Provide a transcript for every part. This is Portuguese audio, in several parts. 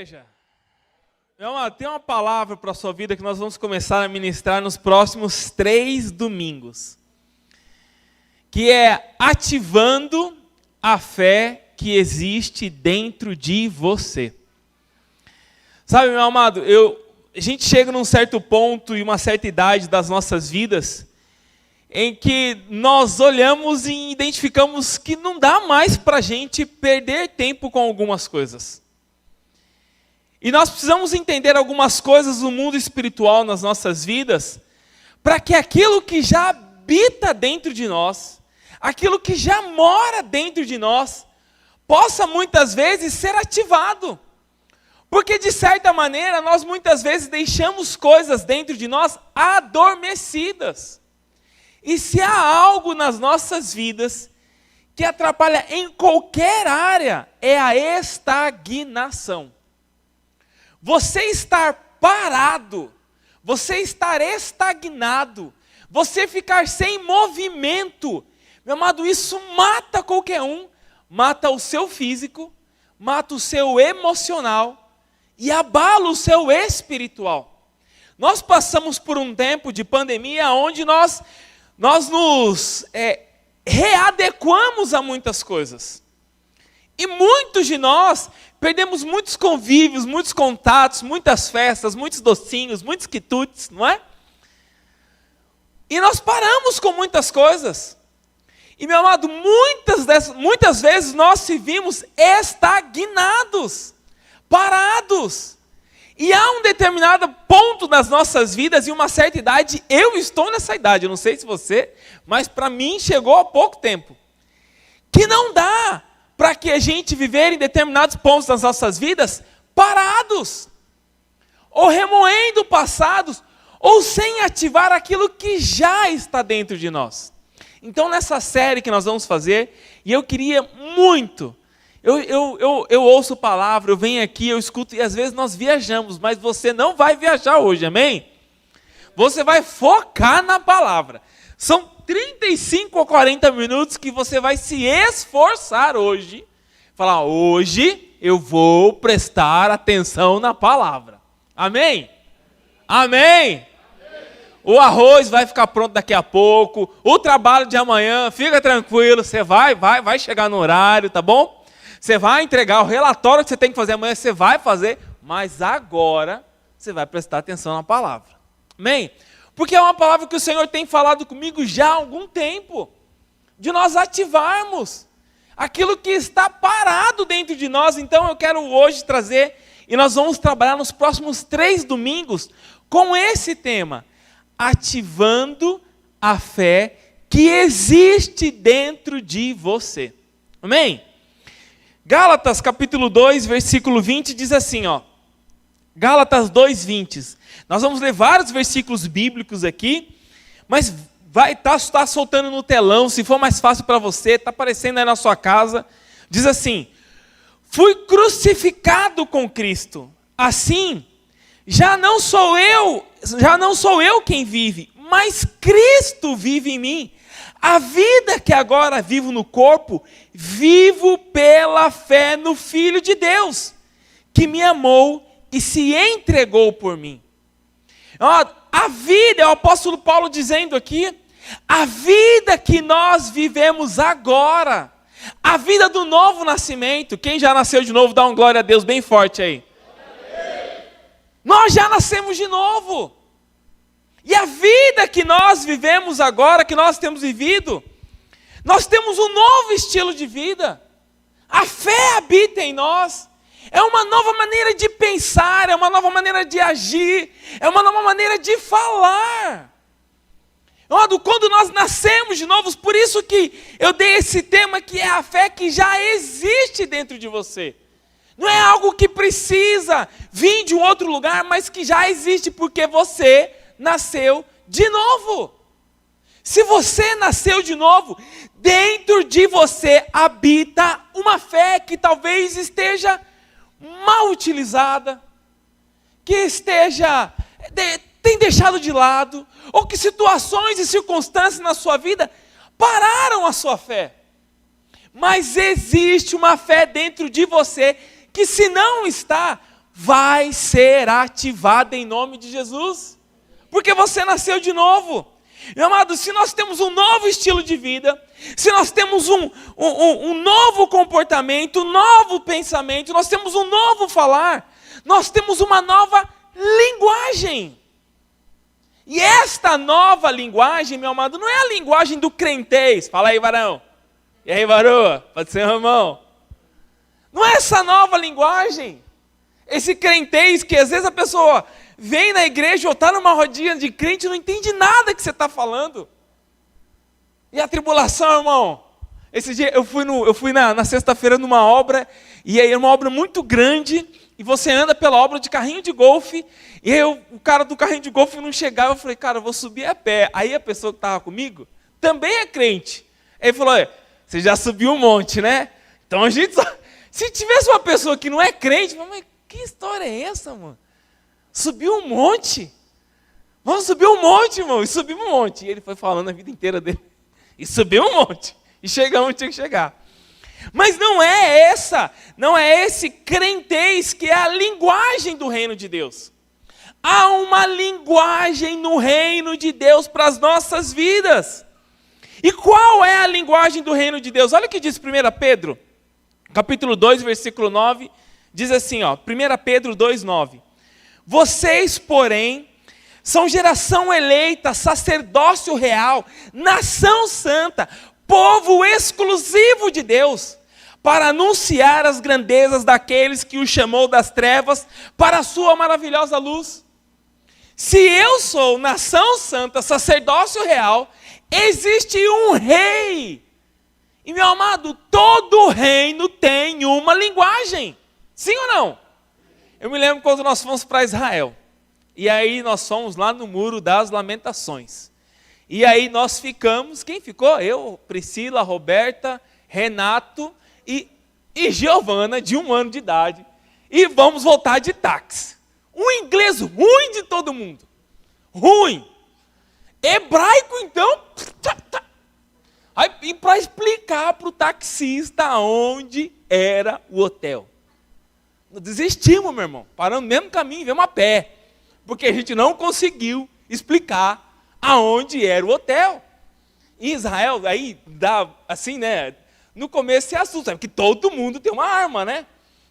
igreja, tem uma palavra para a sua vida que nós vamos começar a ministrar nos próximos 3 domingos, que é ativando a fé que existe dentro de você. Sabe, meu amado, a gente chega num certo ponto e uma certa idade das nossas vidas em que nós olhamos e identificamos que não dá mais para a gente perder tempo com algumas coisas. E nós precisamos entender algumas coisas do mundo espiritual nas nossas vidas, para que aquilo que já habita dentro de nós, aquilo que já mora dentro de nós, possa muitas vezes ser ativado. Porque de certa maneira nós muitas vezes deixamos coisas dentro de nós adormecidas. E se há algo nas nossas vidas que atrapalha em qualquer área, é a estagnação. Você estar parado, você estar estagnado, você ficar sem movimento, meu amado, isso mata qualquer um, mata o seu físico, mata o seu emocional e abala o seu espiritual. Nós passamos por um tempo de pandemia onde nós nos readequamos a muitas coisas. E muitos de nós perdemos muitos convívios, muitos contatos, muitas festas, muitos docinhos, muitos quitutes, não é? E nós paramos com muitas coisas. E, meu amado, muitas vezes nós se vimos estagnados, parados. E há um determinado ponto nas nossas vidas, e uma certa idade, eu estou nessa idade, eu não sei se você, mas para mim chegou há pouco tempo, que não dá para que a gente viver em determinados pontos das nossas vidas parados, ou remoendo passados, ou sem ativar aquilo que já está dentro de nós. Então nessa série que nós vamos fazer, e eu queria muito, eu ouço palavra, eu venho aqui, eu escuto, e às vezes nós viajamos, mas você não vai viajar hoje, amém? Você vai focar na palavra. São 35 ou 40 minutos que você vai se esforçar hoje, falar, hoje eu vou prestar atenção na palavra. Amém? Amém? O arroz vai ficar pronto daqui a pouco, o trabalho de amanhã, fica tranquilo, você vai chegar no horário, tá bom? Você vai entregar o relatório que você tem que fazer amanhã, você vai fazer, mas agora você vai prestar atenção na palavra. Amém? Porque é uma palavra que o Senhor tem falado comigo já há algum tempo, de nós ativarmos aquilo que está parado dentro de nós. Então eu quero hoje trazer, e nós vamos trabalhar nos próximos 3 domingos, com esse tema, ativando a fé que existe dentro de você. Amém? Gálatas capítulo 2, versículo 20 diz assim, ó. Gálatas 2, 20. Nós vamos ler vários versículos bíblicos aqui, mas vai estar soltando no telão, se for mais fácil para você, está aparecendo aí na sua casa. Diz assim, fui crucificado com Cristo, assim, já não sou eu quem vive, mas Cristo vive em mim. A vida que agora vivo no corpo, vivo pela fé no Filho de Deus, que me amou e se entregou por mim. A vida, é o apóstolo Paulo dizendo aqui, a vida que nós vivemos agora, a vida do novo nascimento. Quem já nasceu de novo, dá um glória a Deus bem forte aí. Nós já nascemos de novo. E a vida que nós vivemos agora, que nós temos vivido, nós temos um novo estilo de vida. A fé habita em nós. É uma nova maneira de pensar, é uma nova maneira de agir, é uma nova maneira de falar. Quando nós nascemos de novo, por isso que eu dei esse tema, que é a fé que já existe dentro de você. Não é algo que precisa vir de um outro lugar, mas que já existe porque você nasceu de novo. Se você nasceu de novo, dentro de você habita uma fé que talvez esteja mal utilizada, que tem deixado de lado, ou que situações e circunstâncias na sua vida pararam a sua fé. Mas existe uma fé dentro de você que, se não está, vai ser ativada em nome de Jesus. Porque você nasceu de novo. Meu amado, se nós temos um novo estilo de vida, se nós temos um novo comportamento, um novo pensamento, nós temos um novo falar, nós temos uma nova linguagem. E esta nova linguagem, meu amado, não é a linguagem do crentez. Fala aí, varão. E aí, varoa? Pode ser, irmão. Não é essa nova linguagem. Esse crentez que às vezes a pessoa vem na igreja ou está numa rodinha de crente e não entende nada que você está falando. E a tribulação, irmão? Esse dia eu fui na sexta-feira numa obra, e aí é uma obra muito grande, e você anda pela obra de carrinho de golfe, e aí o cara do carrinho de golfe não chegava, eu falei, cara, eu vou subir a pé. Aí a pessoa que estava comigo também é crente. Aí ele falou, você já subiu um monte, né? Então a gente se tivesse uma pessoa que não é crente, mas que história é essa, mano? Subiu um monte? Vamos subir um monte, irmão. E subimos um monte. E ele foi falando a vida inteira dele. E subiu um monte. E chegamos onde tinha que chegar. Mas não é esse crentez que é a linguagem do reino de Deus. Há uma linguagem no reino de Deus para as nossas vidas. E qual é a linguagem do reino de Deus? Olha o que diz 1 Pedro, capítulo 2, versículo 9. Diz assim, 1 Pedro 2, 9. Vocês, porém, são geração eleita, sacerdócio real, nação santa, povo exclusivo de Deus, para anunciar as grandezas daqueles que o chamou das trevas para a sua maravilhosa luz. Se eu sou nação santa, sacerdócio real, existe um rei. E, meu amado, todo reino tem uma linguagem. Sim ou não? Eu me lembro quando nós fomos para Israel. E aí nós fomos lá no Muro das Lamentações. E aí nós ficamos, quem ficou? Eu, Priscila, Roberta, Renato e Giovana, de 1 ano de idade. E vamos voltar de táxi. Um inglês ruim de todo mundo. Ruim. Hebraico, então. E para explicar para o taxista onde era o hotel. Nós desistimos, meu irmão. Paramos no mesmo caminho, viemos a pé. Porque a gente não conseguiu explicar aonde era o hotel. Em Israel, aí dá assim, né? No começo se assusta, porque todo mundo tem uma arma, né?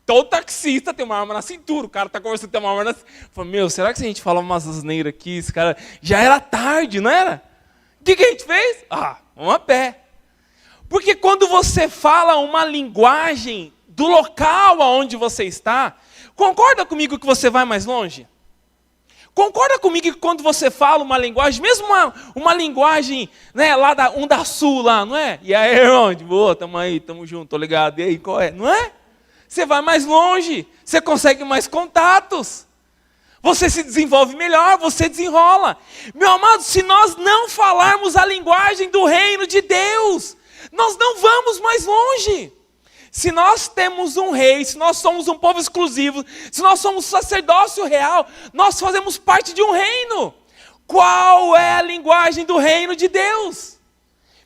Todo taxista tem uma arma na cintura. O cara está conversando, tem uma arma na cintura. Fala, meu, será que se a gente falar umas asneiras aqui, esse cara... Já era tarde, não era? O que a gente fez? Vamos a pé. Porque quando você fala uma linguagem do local aonde você está, concorda comigo que você vai mais longe? Concorda comigo que quando você fala uma linguagem, mesmo uma linguagem, né, lá da Onda Sul, lá, não é? E aí, irmão, de boa, tamo aí, tamo junto, tô ligado, e aí, qual é? Não é? Você vai mais longe, você consegue mais contatos, você se desenvolve melhor, você desenrola. Meu amado, se nós não falarmos a linguagem do reino de Deus, nós não vamos mais longe. Se nós temos um rei, se nós somos um povo exclusivo, se nós somos sacerdócio real, nós fazemos parte de um reino. Qual é a linguagem do reino de Deus?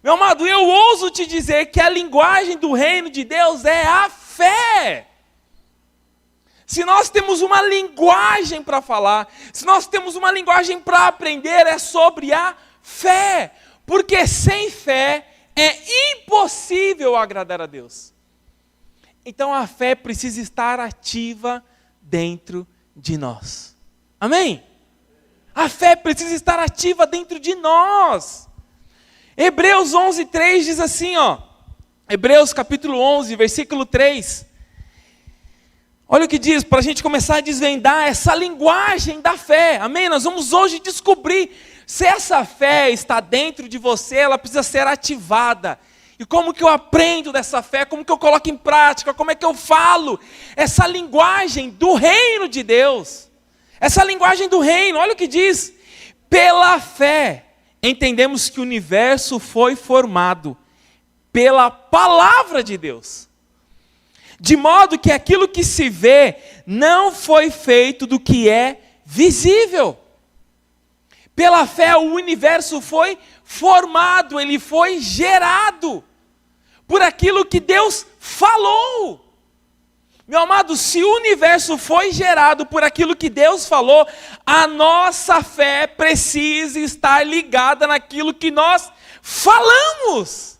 Meu amado, eu ouso te dizer que a linguagem do reino de Deus é a fé. Se nós temos uma linguagem para falar, se nós temos uma linguagem para aprender, é sobre a fé. Porque sem fé é impossível agradar a Deus. Então a fé precisa estar ativa dentro de nós. Amém? A fé precisa estar ativa dentro de nós. Hebreus 11:3 diz assim, Hebreus capítulo 11, versículo 3. Olha o que diz, para a gente começar a desvendar essa linguagem da fé. Amém? Nós vamos hoje descobrir se essa fé está dentro de você, ela precisa ser ativada. E como que eu aprendo dessa fé? Como que eu coloco em prática? Como é que eu falo? Essa linguagem do reino de Deus. Essa linguagem do reino, olha o que diz. Pela fé, entendemos que o universo foi formado pela palavra de Deus. De modo que aquilo que se vê não foi feito do que é visível. Pela fé, o universo foi formado, ele foi gerado por aquilo que Deus falou. Meu amado, se o universo foi gerado por aquilo que Deus falou, a nossa fé precisa estar ligada naquilo que nós falamos,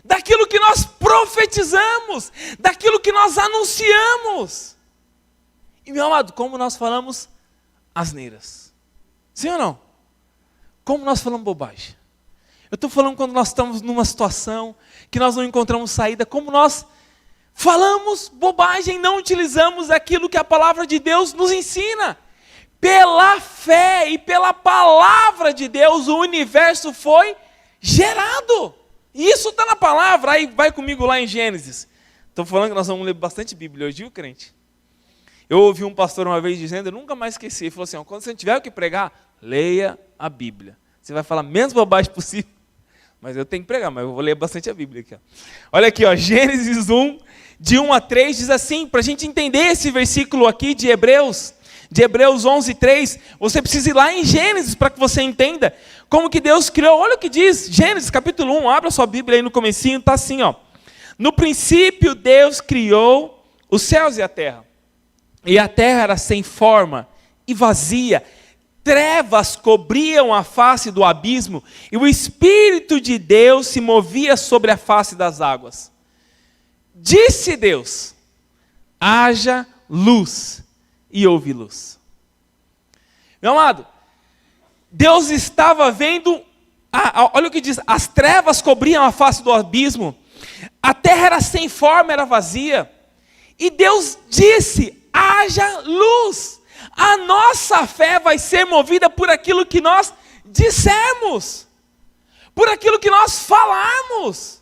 daquilo que nós profetizamos, daquilo que nós anunciamos. E, meu amado, como nós falamos asneiras? Sim ou não? Como nós falamos bobagem? Eu estou falando quando nós estamos numa situação que nós não encontramos saída, como nós falamos bobagem, não utilizamos aquilo que a palavra de Deus nos ensina. Pela fé e pela palavra de Deus, o universo foi gerado. E isso está na palavra. Aí vai comigo lá em Gênesis. Estou falando que nós vamos ler bastante Bíblia hoje, viu, crente? Eu ouvi um pastor uma vez dizendo, eu nunca mais esqueci, ele falou assim, quando você tiver o que pregar, leia a Bíblia. Você vai falar menos bobagem possível. Mas eu tenho que pregar, mas eu vou ler bastante a Bíblia aqui. Ó. Olha aqui, ó, Gênesis 1, de 1 a 3, diz assim, para a gente entender esse versículo aqui de Hebreus 11, 3, você precisa ir lá em Gênesis para que você entenda como que Deus criou. Olha o que diz, Gênesis capítulo 1, abra sua Bíblia aí no comecinho, está assim, ó. No princípio Deus criou os céus e a terra era sem forma e vazia, trevas cobriam a face do abismo, e o Espírito de Deus se movia sobre a face das águas. Disse Deus, haja luz, e houve luz. Meu amado, Deus estava vendo, olha o que diz, as trevas cobriam a face do abismo, a terra era sem forma, era vazia, e Deus disse, haja luz. A nossa fé vai ser movida por aquilo que nós dissermos, por aquilo que nós falarmos.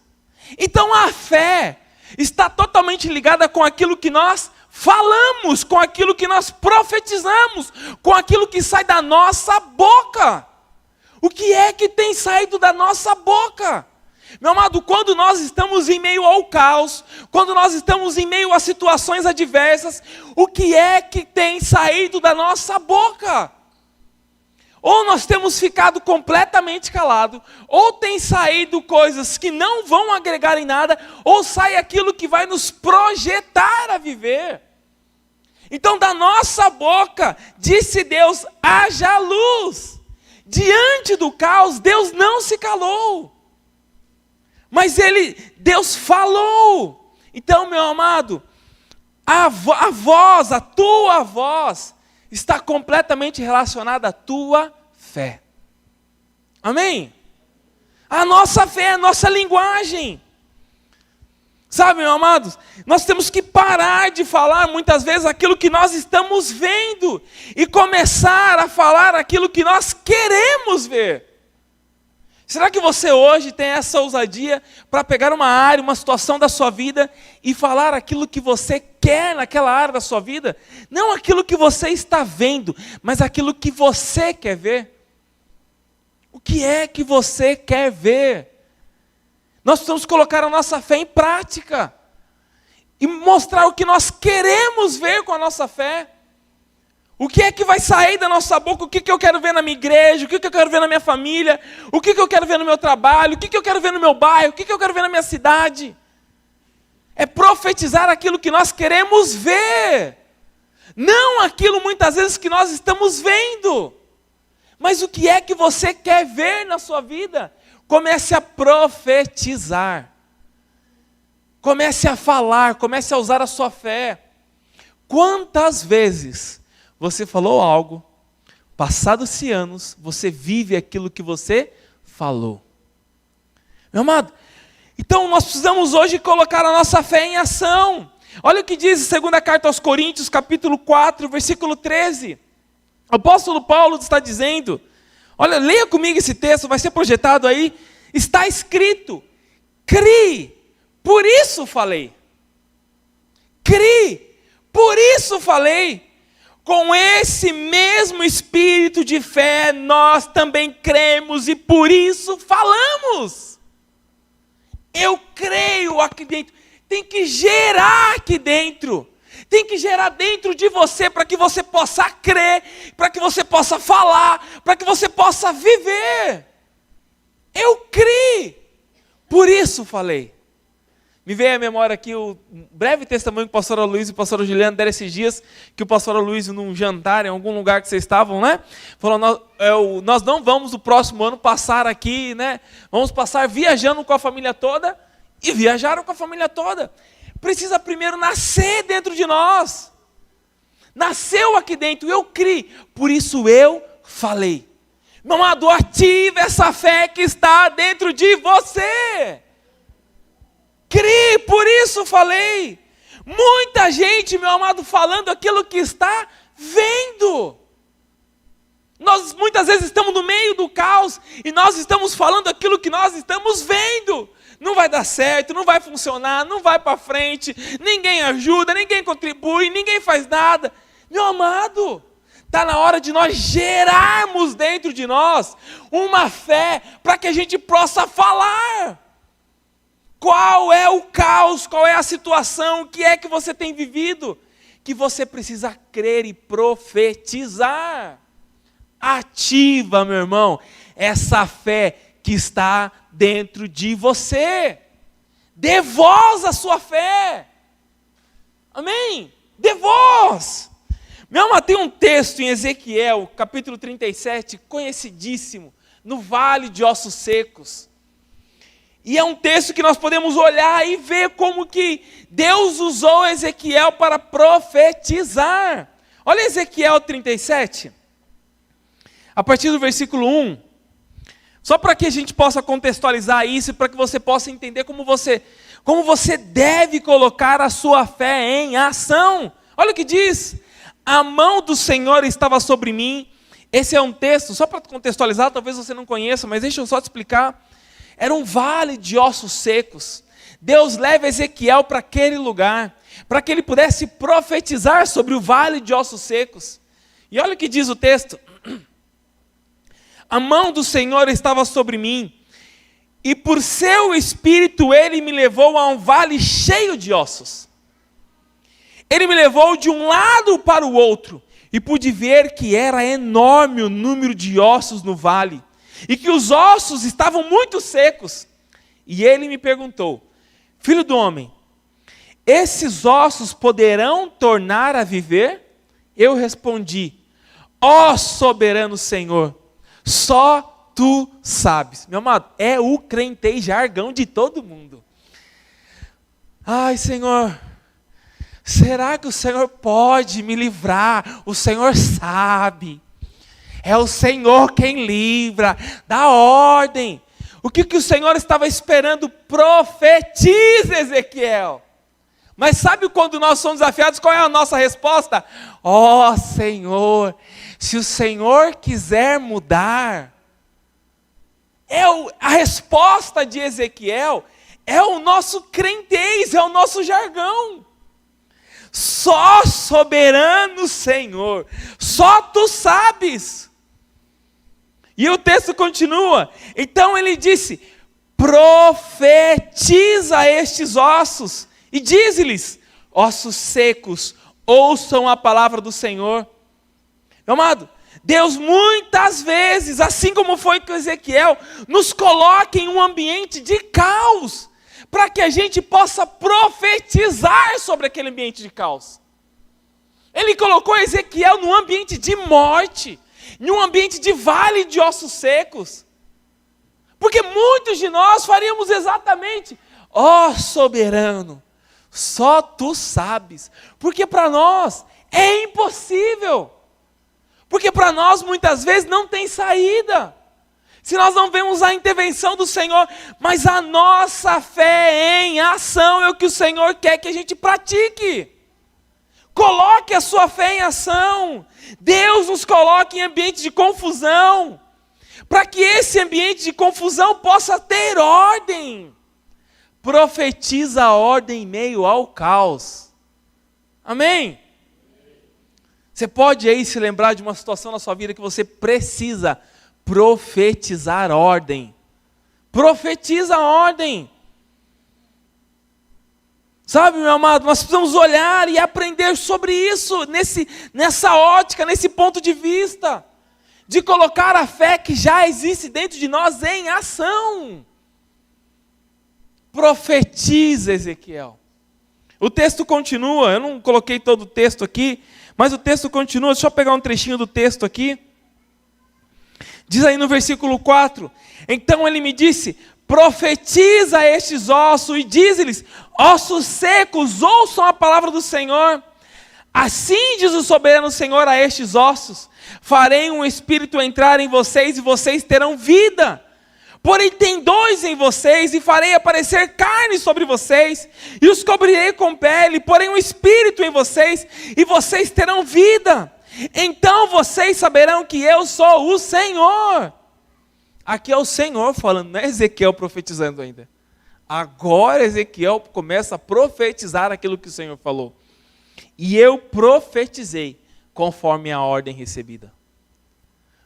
Então a fé está totalmente ligada com aquilo que nós falamos, com aquilo que nós profetizamos, com aquilo que sai da nossa boca. O que é que tem saído da nossa boca? Meu amado, quando nós estamos em meio ao caos, quando nós estamos em meio a situações adversas, o que é que tem saído da nossa boca? Ou nós temos ficado completamente calados, ou tem saído coisas que não vão agregar em nada, ou sai aquilo que vai nos projetar a viver. Então, da nossa boca, disse Deus, haja luz. Diante do caos, Deus não se calou. Mas Deus falou. Então, meu amado, a tua voz, está completamente relacionada à tua fé. Amém? A nossa fé, a nossa linguagem. Sabe, meu amado, nós temos que parar de falar muitas vezes aquilo que nós estamos vendo e começar a falar aquilo que nós queremos ver. Será que você hoje tem essa ousadia para pegar uma área, uma situação da sua vida e falar aquilo que você quer naquela área da sua vida? Não aquilo que você está vendo, mas aquilo que você quer ver. O que é que você quer ver? Nós precisamos colocar a nossa fé em prática e mostrar o que nós queremos ver com a nossa fé. O que é que vai sair da nossa boca? O que eu quero ver na minha igreja? O que eu quero ver na minha família? O que eu quero ver no meu trabalho? O que eu quero ver no meu bairro? O que eu quero ver na minha cidade? É profetizar aquilo que nós queremos ver. Não aquilo muitas vezes que nós estamos vendo. Mas o que é que você quer ver na sua vida? Comece a profetizar. Comece a falar, comece a usar a sua fé. Quantas vezes você falou algo, passados-se anos, você vive aquilo que você falou? Meu amado, então nós precisamos hoje colocar a nossa fé em ação. Olha o que diz a segunda carta aos Coríntios, capítulo 4, versículo 13. O apóstolo Paulo está dizendo, olha, leia comigo esse texto, vai ser projetado aí. Está escrito, crie, por isso falei. Crie, por isso falei. Com esse mesmo espírito de fé, nós também cremos e por isso falamos. Eu creio aqui dentro. Tem que gerar aqui dentro. Tem que gerar dentro de você para que você possa crer, para que você possa falar, para que você possa viver. Eu criei, por isso falei. Me veio à memória aqui o breve testemunho que o pastor Luiz e o pastor Juliano deram esses dias, que o pastor Luiz, num jantar, em algum lugar que vocês estavam, né? Falou, nós não vamos no próximo ano passar aqui, né? Vamos passar viajando com a família toda, e viajaram com a família toda. Precisa primeiro nascer dentro de nós. Nasceu aqui dentro, eu criei, por isso eu falei. Meu amado, ative essa fé que está dentro de você. Crie, por isso falei. Muita gente, meu amado, falando aquilo que está vendo. Nós muitas vezes estamos no meio do caos e nós estamos falando aquilo que nós estamos vendo. Não vai dar certo, não vai funcionar, não vai para frente, ninguém ajuda, ninguém contribui, ninguém faz nada. Meu amado, está na hora de nós gerarmos dentro de nós uma fé para que a gente possa falar. Qual é o caos, qual é a situação, o que é que você tem vivido? Que você precisa crer e profetizar. Ativa, meu irmão, essa fé que está dentro de você. Dê voz à sua fé. Amém? Dê voz. Meu irmão, tem um texto em Ezequiel, capítulo 37, conhecidíssimo, no Vale de Ossos Secos. E é um texto que nós podemos olhar e ver como que Deus usou Ezequiel para profetizar. Olha Ezequiel 37, a partir do versículo 1. Só para que a gente possa contextualizar isso, para que você possa entender como você deve colocar a sua fé em ação. Olha o que diz: a mão do Senhor estava sobre mim. Esse é um texto, só para contextualizar, talvez você não conheça, mas deixa eu só te explicar. Era um vale de ossos secos. Deus leva Ezequiel para aquele lugar, para que ele pudesse profetizar sobre o vale de ossos secos. E olha o que diz o texto: a mão do Senhor estava sobre mim, e por seu espírito ele me levou a um vale cheio de ossos. Ele me levou de um lado para o outro, e pude ver que era enorme o número de ossos no vale, e que os ossos estavam muito secos. E ele me perguntou: filho do homem, esses ossos poderão tornar a viver? Eu respondi: ó soberano Senhor, só tu sabes. Meu amado, é o crentei jargão de todo mundo. Ai, Senhor, será que o Senhor pode me livrar? O Senhor sabe. É o Senhor quem livra, dá ordem. O que o Senhor estava esperando? Profetiza, Ezequiel. Mas sabe quando nós somos desafiados, qual é a nossa resposta? Ó Senhor, se o Senhor quiser mudar. A resposta de Ezequiel é o nosso crentez, é o nosso jargão. Só soberano Senhor, só tu sabes. E o texto continua. Então ele disse: profetiza estes ossos e dize-lhes: ossos secos, ouçam a palavra do Senhor. Meu amado, Deus muitas vezes, assim como foi com Ezequiel, nos coloca em um ambiente de caos, para que a gente possa profetizar sobre aquele ambiente de caos. Ele colocou Ezequiel num ambiente de morte, em um ambiente de vale de ossos secos. Porque muitos de nós faríamos exatamente: ó soberano, só tu sabes. Porque para nós é impossível. Porque para nós muitas vezes não tem saída. Se nós não vemos a intervenção do Senhor, mas a nossa fé em ação é o que o Senhor quer que a gente pratique. Coloque a sua fé em ação. Deus nos coloca em ambiente de confusão, para que esse ambiente de confusão possa ter ordem. Profetiza a ordem em meio ao caos. Amém? Você pode aí se lembrar de uma situação na sua vida que você precisa profetizar ordem. Profetiza a ordem. Sabe, meu amado, nós precisamos olhar e aprender sobre isso, nessa ótica, nesse ponto de vista, de colocar a fé que já existe dentro de nós em ação. Profetiza, Ezequiel. O texto continua, eu não coloquei todo o texto aqui, mas o texto continua, deixa eu pegar um trechinho do texto aqui. Diz aí no versículo 4, então ele me disse, profetiza a estes ossos e diz-lhes, ossos secos, ouçam a palavra do Senhor. Assim diz o soberano Senhor a estes ossos, farei um espírito entrar em vocês e vocês terão vida. Porém tem dores em vocês e farei aparecer carne sobre vocês e os cobrirei com pele, porém um espírito em vocês e vocês terão vida. Então vocês saberão que eu sou o Senhor. Aqui é o Senhor falando, não é Ezequiel profetizando ainda. Agora Ezequiel começa a profetizar aquilo que o Senhor falou. E eu profetizei conforme a ordem recebida.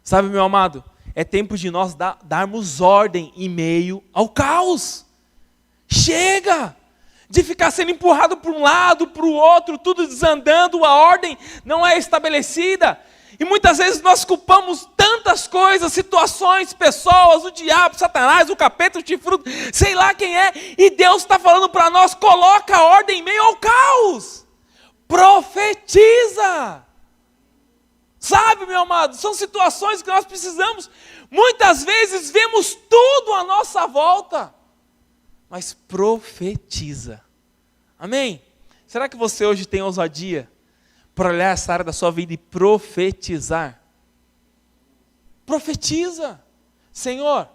Sabe, meu amado, é tempo de nós darmos ordem em meio ao caos. Chega de ficar sendo empurrado para um lado, para o outro, tudo desandando, a ordem não é estabelecida. E muitas vezes nós culpamos tantas coisas, situações, pessoas, o diabo, Satanás, o capeta, o chifrudo, sei lá quem é. E Deus está falando para nós, coloca a ordem em meio ao caos. Profetiza. Sabe, meu amado, são situações que nós precisamos. Muitas vezes vemos tudo à nossa volta, mas profetiza. Amém? Será que você hoje tem ousadia para olhar essa área da sua vida e profetizar? Profetiza. Senhor,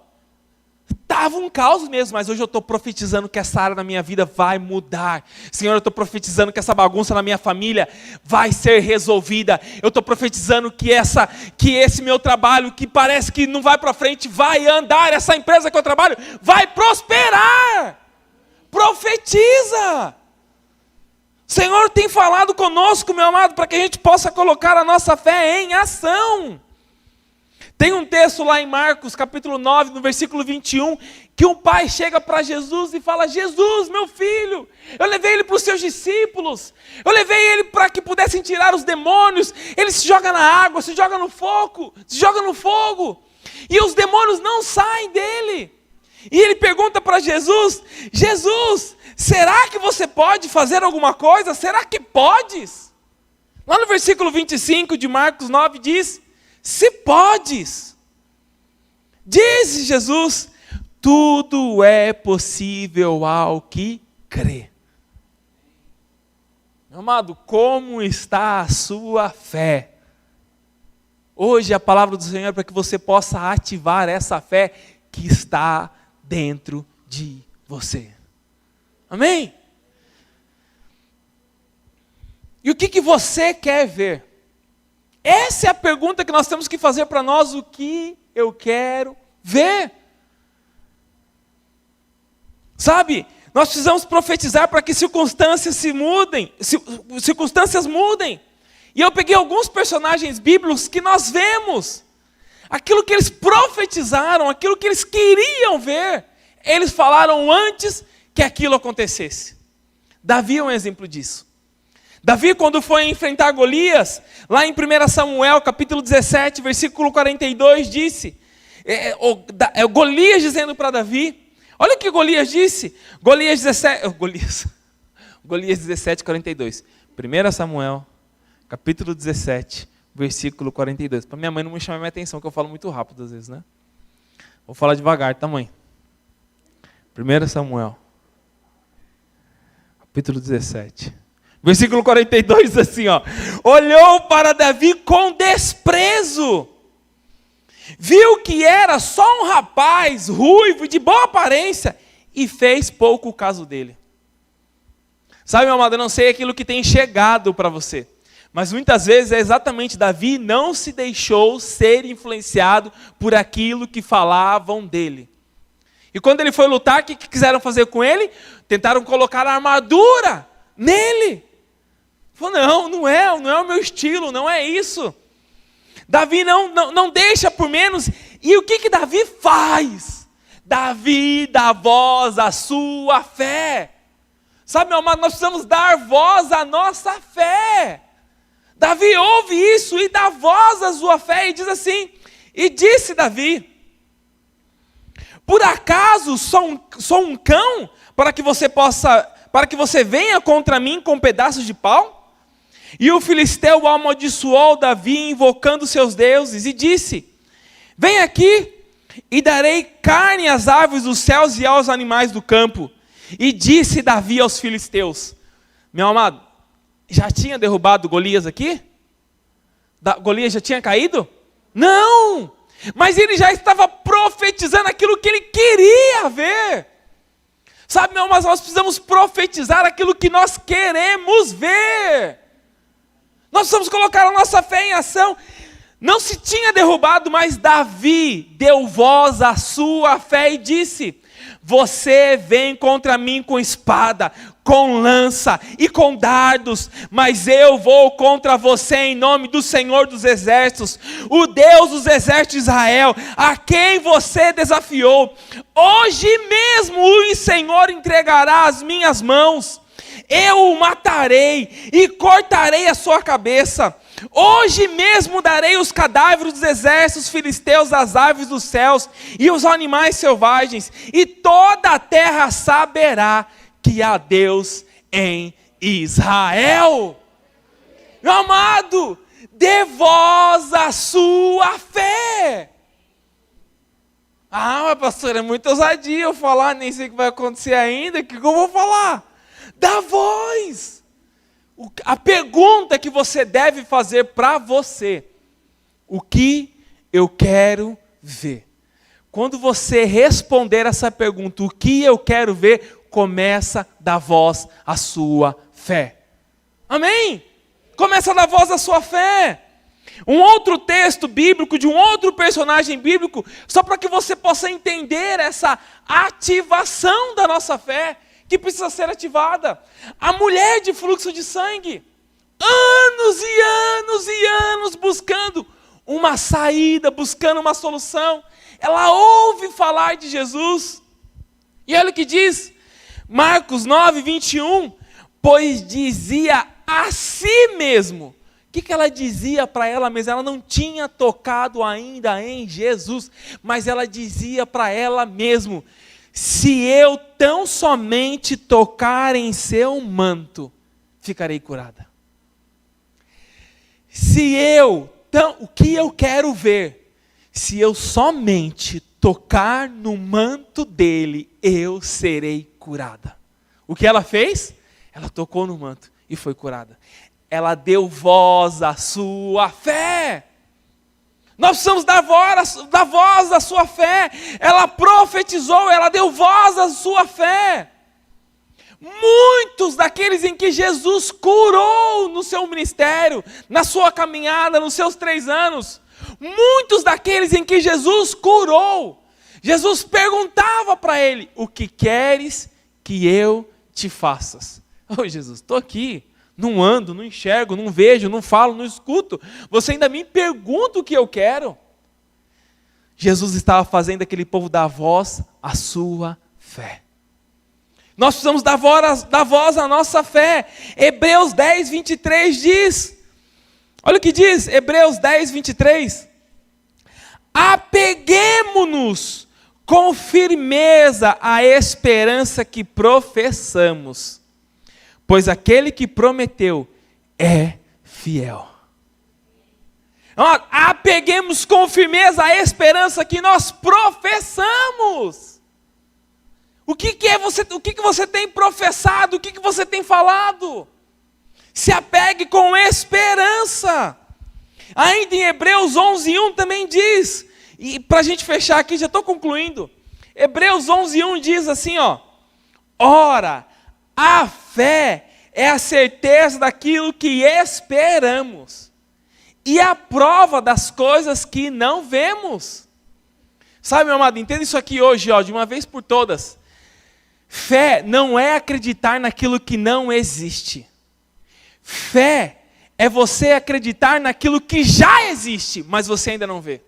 estava um caos mesmo, mas hoje eu estou profetizando que essa área da minha vida vai mudar. Senhor, eu estou profetizando que essa bagunça na minha família vai ser resolvida. Eu estou profetizando que esse meu trabalho, que parece que não vai para frente, vai andar. Essa empresa que eu trabalho vai prosperar. Profetiza. O Senhor tem falado conosco, meu amado, para que a gente possa colocar a nossa fé em ação. Tem um texto lá em Marcos, capítulo 9, no versículo 21, que um pai chega para Jesus e fala, Jesus, meu filho, eu levei ele para os seus discípulos, eu levei ele para que pudessem tirar os demônios, ele se joga na água, se joga no fogo, e os demônios não saem dele. E ele pergunta para Jesus, Jesus, será que você pode fazer alguma coisa? Será que podes? Lá no versículo 25 de Marcos 9 diz, se podes, diz Jesus, tudo é possível ao que crê. Meu amado, como está a sua fé? Hoje a palavra do Senhor é para que você possa ativar essa fé que está dentro de você. Amém? E o que você quer ver? Essa é a pergunta que nós temos que fazer para nós, o que eu quero ver. Sabe, nós precisamos profetizar para que circunstâncias mudem. E eu peguei alguns personagens bíblicos que nós vemos, aquilo que eles profetizaram, aquilo que eles queriam ver, eles falaram antes que aquilo acontecesse. Davi é um exemplo disso. Davi, quando foi enfrentar Golias, lá em 1 Samuel, capítulo 17, versículo 42, disse, Golias dizendo para Davi, olha o que Golias disse, Golias 17, 42, 1 Samuel, capítulo 17, versículo 42, para minha mãe não me chamar minha atenção, que eu falo muito rápido às vezes, né? Vou falar devagar, tá, mãe? 1 Samuel, capítulo 17, versículo 42 diz assim, ó, olhou para Davi com desprezo, viu que era só um rapaz ruivo de boa aparência e fez pouco caso dele. Sabe, meu amado, eu não sei aquilo que tem chegado para você, mas muitas vezes é exatamente Davi não se deixou ser influenciado por aquilo que falavam dele. E quando ele foi lutar, o que quiseram fazer com ele? Tentaram colocar a armadura nele. Falou, não é o meu estilo, não é isso. Davi não deixa por menos. E o que Davi faz? Davi dá voz à sua fé. Sabe, meu amado, nós precisamos dar voz à nossa fé. Davi ouve isso e dá voz à sua fé e diz assim, e disse Davi, por acaso sou um cão para que você venha contra mim com pedaços de pau? E o filisteu amaldiçoou Davi, invocando seus deuses, e disse: vem aqui, e darei carne às aves dos céus e aos animais do campo. E disse Davi aos filisteus: meu amado, já tinha derrubado Golias aqui? Golias já tinha caído? Não! Mas ele já estava profetizando aquilo que ele queria ver. Sabe, meu amado, nós precisamos profetizar aquilo que nós queremos ver. Nós precisamos colocar a nossa fé em ação. Não se tinha derrubado, mas Davi deu voz à sua fé e disse: você vem contra mim com espada, com lança e com dardos, mas eu vou contra você em nome do Senhor dos Exércitos, o Deus dos Exércitos de Israel, a quem você desafiou. Hoje mesmo o Senhor entregará as minhas mãos. Eu o matarei e cortarei a sua cabeça. Hoje mesmo darei os cadáveres dos exércitos filisteus às aves dos céus e os animais selvagens, e toda a terra saberá que há Deus em Israel. Meu amado, dê voz à sua fé. Ah, mas pastor, é muito ousadia eu falar, nem sei o que vai acontecer ainda, o que eu vou falar? Dá voz. A pergunta que você deve fazer para você: o que eu quero ver? Quando você responder essa pergunta, o que eu quero ver, começa a dar voz à sua fé. Amém? Começa a dar voz à sua fé. Um outro texto bíblico, de um outro personagem bíblico, só para que você possa entender essa ativação da nossa fé, que precisa ser ativada. A mulher de fluxo de sangue, anos e anos e anos buscando uma saída, buscando uma solução. Ela ouve falar de Jesus. E olha o que diz Marcos 9, 21. Pois dizia a si mesmo. O que ela dizia para ela mesma? Ela não tinha tocado ainda em Jesus, mas ela dizia para ela mesma: se eu tão somente tocar em seu manto, ficarei curada. O que eu quero ver? Se eu somente tocar no manto dele, eu serei curada. O que ela fez? Ela tocou no manto e foi curada. Ela deu voz à sua fé. Nós precisamos dar voz à sua fé. Ela profetizou, ela deu voz à sua fé. Muitos daqueles em que Jesus curou no seu ministério, na sua caminhada, nos seus 3 anos, muitos daqueles em que Jesus curou, Jesus perguntava para ele: o que queres que eu te faças? Oh Jesus, estou aqui. Não ando, não enxergo, não vejo, não falo, não escuto. Você ainda me pergunta o que eu quero? Jesus estava fazendo aquele povo dar voz à sua fé. Nós precisamos dar voz à nossa fé. Hebreus 10, 23 diz. Olha o que diz, Hebreus 10, 23. Apeguemo-nos com firmeza à esperança que professamos, pois aquele que prometeu é fiel. Apeguemos com firmeza a esperança que nós professamos. O que você tem professado? O que você tem falado? Se apegue com esperança. Ainda em Hebreus 11:1 também diz, e para a gente fechar aqui, já estou concluindo. Hebreus 11:1 diz assim, ora, a fé é a certeza daquilo que esperamos e a prova das coisas que não vemos. Sabe, meu amado, entenda isso aqui hoje, de uma vez por todas. Fé não é acreditar naquilo que não existe. Fé é você acreditar naquilo que já existe, mas você ainda não vê.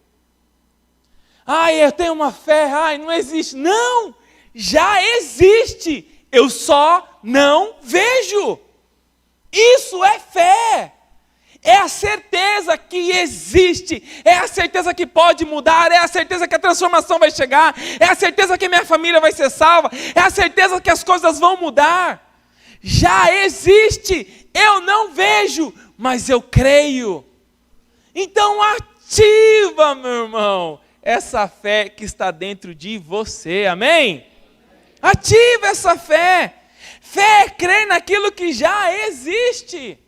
Eu tenho uma fé, não existe. Não, já existe. Eu só não vejo. Isso é fé. É a certeza que existe, é a certeza que pode mudar, é a certeza que a transformação vai chegar, é a certeza que minha família vai ser salva, é a certeza que as coisas vão mudar. Já existe, eu não vejo, mas eu creio. Então ativa, meu irmão, essa fé que está dentro de você, amém? Ativa essa fé. Fé é crer naquilo que já existe.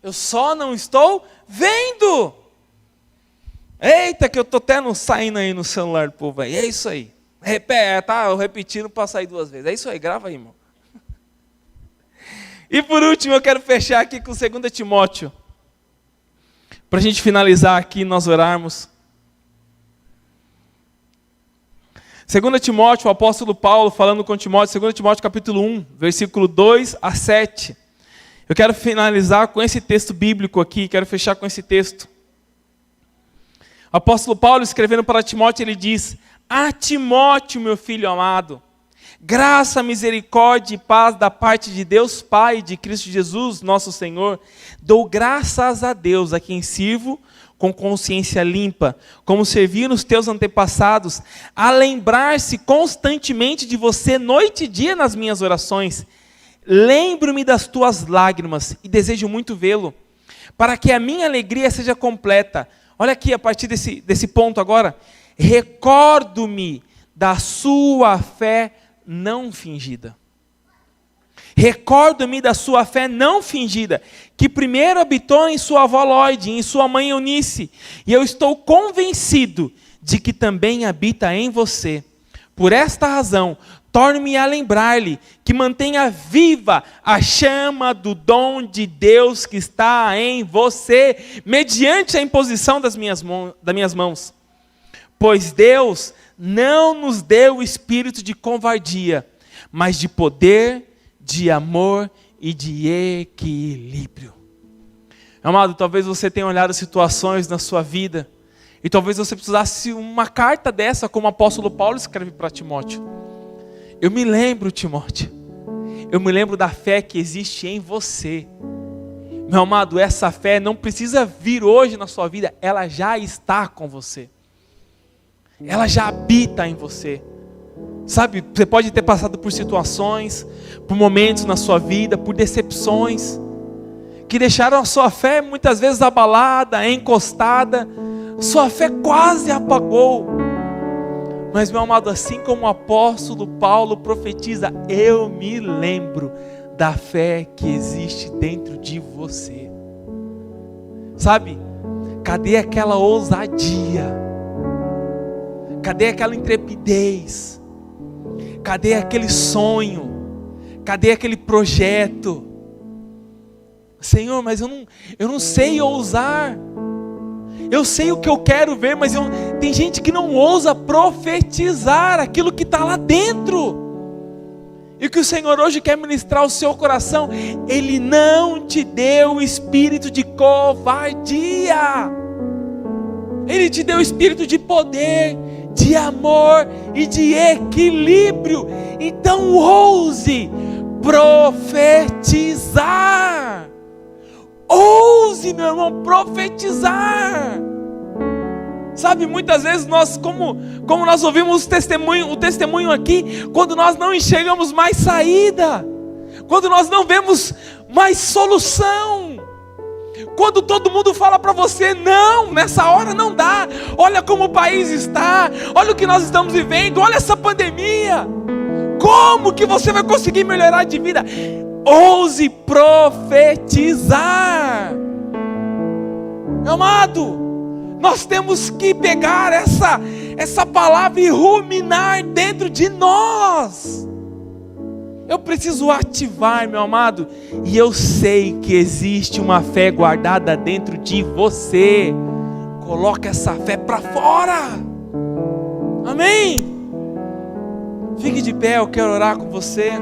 Eu só não estou vendo. Eita, que eu estou até não saindo aí no celular do povo aí. É isso aí. Tá, eu repetindo para sair 2 vezes. É isso aí, grava aí, irmão. E por último, eu quero fechar aqui com 2 Timóteo. Para a gente finalizar aqui, nós orarmos. 2 Timóteo, o apóstolo Paulo falando com Timóteo, 2 Timóteo capítulo 1, versículo 2 a 7. Eu quero finalizar com esse texto bíblico aqui, quero fechar com esse texto. O apóstolo Paulo, escrevendo para Timóteo, ele diz: a Timóteo, meu filho amado, graça, misericórdia e paz da parte de Deus Pai e de Cristo Jesus, nosso Senhor. Dou graças a Deus, a quem sirvo com consciência limpa, como serviram os teus antepassados, a lembrar-se constantemente de você noite e dia nas minhas orações. Lembro-me das tuas lágrimas e desejo muito vê-lo, para que a minha alegria seja completa. Olha aqui, a partir desse ponto agora. Recordo-me da sua fé não fingida. Recordo-me da sua fé não fingida, que primeiro habitou em sua avó Lóide, em sua mãe Eunice, e eu estou convencido de que também habita em você. Por esta razão, torno-me a lembrar-lhe que mantenha viva a chama do dom de Deus que está em você, mediante a imposição das minhas mãos. Pois Deus não nos deu o espírito de covardia, mas de poder, de amor e de equilíbrio. Amado, talvez você tenha olhado situações na sua vida, e talvez você precisasse uma carta dessa, como o apóstolo Paulo escreve para Timóteo. Eu me lembro, Timóteo, eu me lembro da fé que existe em você. Meu amado, essa fé não precisa vir hoje na sua vida, ela já está com você. Ela já habita em você. Sabe, você pode ter passado por situações, por momentos na sua vida, por decepções, que deixaram a sua fé muitas vezes abalada, encostada, sua fé quase apagou. Mas, meu amado, assim como o apóstolo Paulo profetiza, eu me lembro da fé que existe dentro de você. Sabe, cadê aquela ousadia? Cadê aquela intrepidez? Cadê aquele sonho? Cadê aquele projeto? Senhor, mas eu não sei ousar. Eu sei o que eu quero ver, mas tem gente que não ousa profetizar aquilo que está lá dentro. E o que o Senhor hoje quer ministrar ao seu coração, Ele não te deu o espírito de covardia. Ele te deu o espírito de poder, de amor e de equilíbrio. Então ouse profetizar. Ouse, meu irmão, profetizar. Sabe, muitas vezes nós, como nós ouvimos o testemunho aqui, quando nós não enxergamos mais saída, quando nós não vemos mais solução, quando todo mundo fala para você, não, nessa hora não dá, olha como o país está, olha o que nós estamos vivendo, olha essa pandemia, como que você vai conseguir melhorar de vida? Ouse profetizar. Meu amado, nós temos que pegar essa palavra e ruminar dentro de nós. Eu preciso ativar, meu amado, e eu sei que existe uma fé guardada dentro de você. Coloca essa fé para fora. Amém? Fique de pé, eu quero orar com você.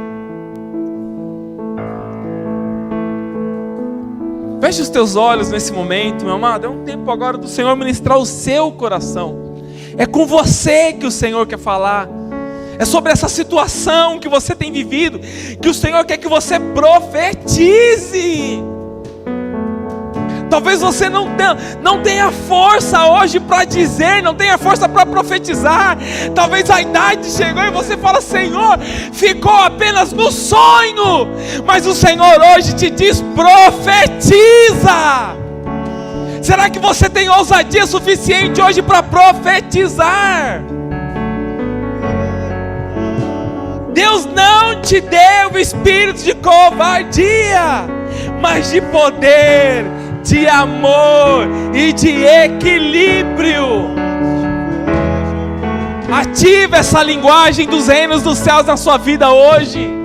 Feche os teus olhos nesse momento, meu amado. É um tempo agora do Senhor ministrar o seu coração. É com você que o Senhor quer falar. É sobre essa situação que você tem vivido, que o Senhor quer que você profetize. Talvez você não tenha força hoje para dizer, não tenha força para profetizar. Talvez a idade chegou e você fala: Senhor, ficou apenas no sonho. Mas o Senhor hoje te diz: profetiza. Será que você tem ousadia suficiente hoje para profetizar? Deus não te deu espírito de covardia, mas de poder, de amor e de equilíbrio. Ative essa linguagem dos reinos dos céus na sua vida hoje.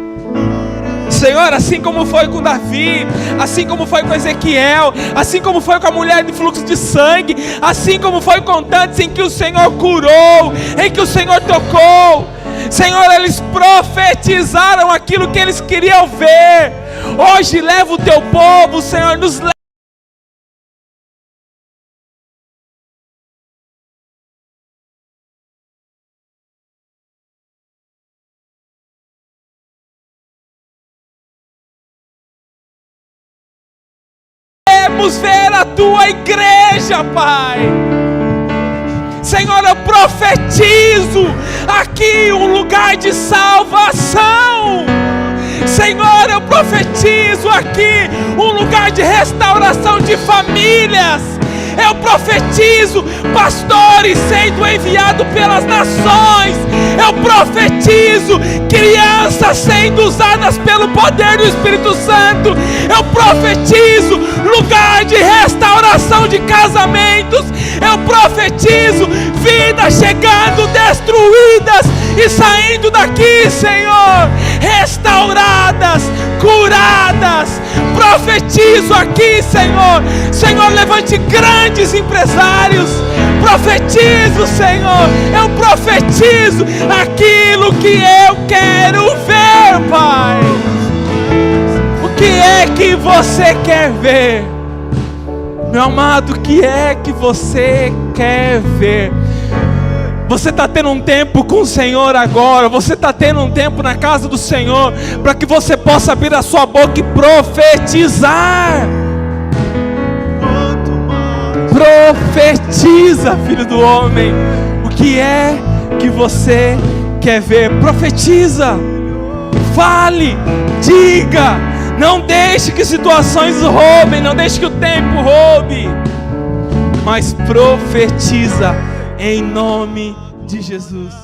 Senhor, assim como foi com Davi, assim como foi com Ezequiel, assim como foi com a mulher de fluxo de sangue, assim como foi com tantos em que o Senhor curou, em que o Senhor tocou. Senhor, eles profetizaram aquilo que eles queriam ver. Hoje leva o teu povo, Senhor, nos leva. Queremos ver a tua igreja, Pai. Senhor, eu profetizo aqui um lugar de salvação. Senhor, eu profetizo aqui um lugar de restauração de famílias. Eu profetizo pastores sendo enviados pelas nações. Eu profetizo crianças sendo usadas pelo poder do Espírito Santo. Eu profetizo lugar de restauração de casamentos. Eu profetizo vidas chegando destruídas e saindo daqui, Senhor, restauradas, curadas. Profetizo aqui, Senhor. Senhor, levante grandes empresários. Profetizo, Senhor. Eu profetizo aquilo que eu quero ver, Pai. O que é que você quer ver? Meu amado, o que é que você quer ver? Você está tendo um tempo com o Senhor agora. Você está tendo um tempo na casa do Senhor, para que você possa abrir a sua boca e profetizar. Profetiza, filho do homem. O que é que você quer ver? Profetiza. Fale, diga. Não deixe que situações roubem, não deixe que o tempo roube, mas profetiza em nome de Jesus.